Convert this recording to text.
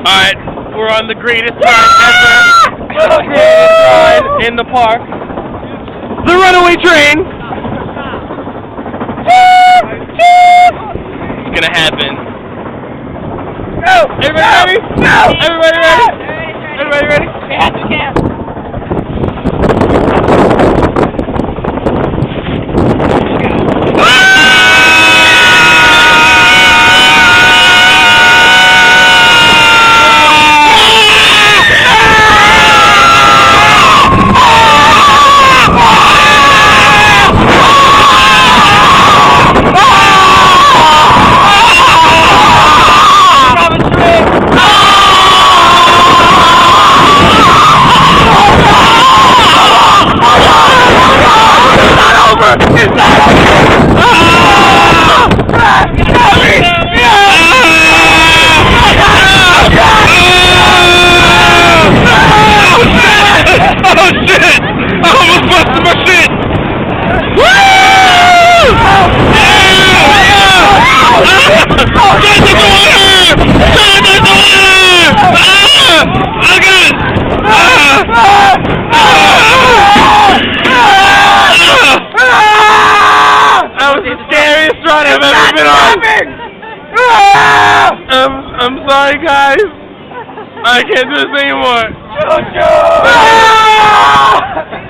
Alright, we're on the greatest ride ever. The greatest ride in the park. The runaway train. It's gonna happen. No! Everybody ready? No! Everybody ready? Everybody ready? I've ever been on. I'm sorry, guys. I can't do this anymore. Choo-choo!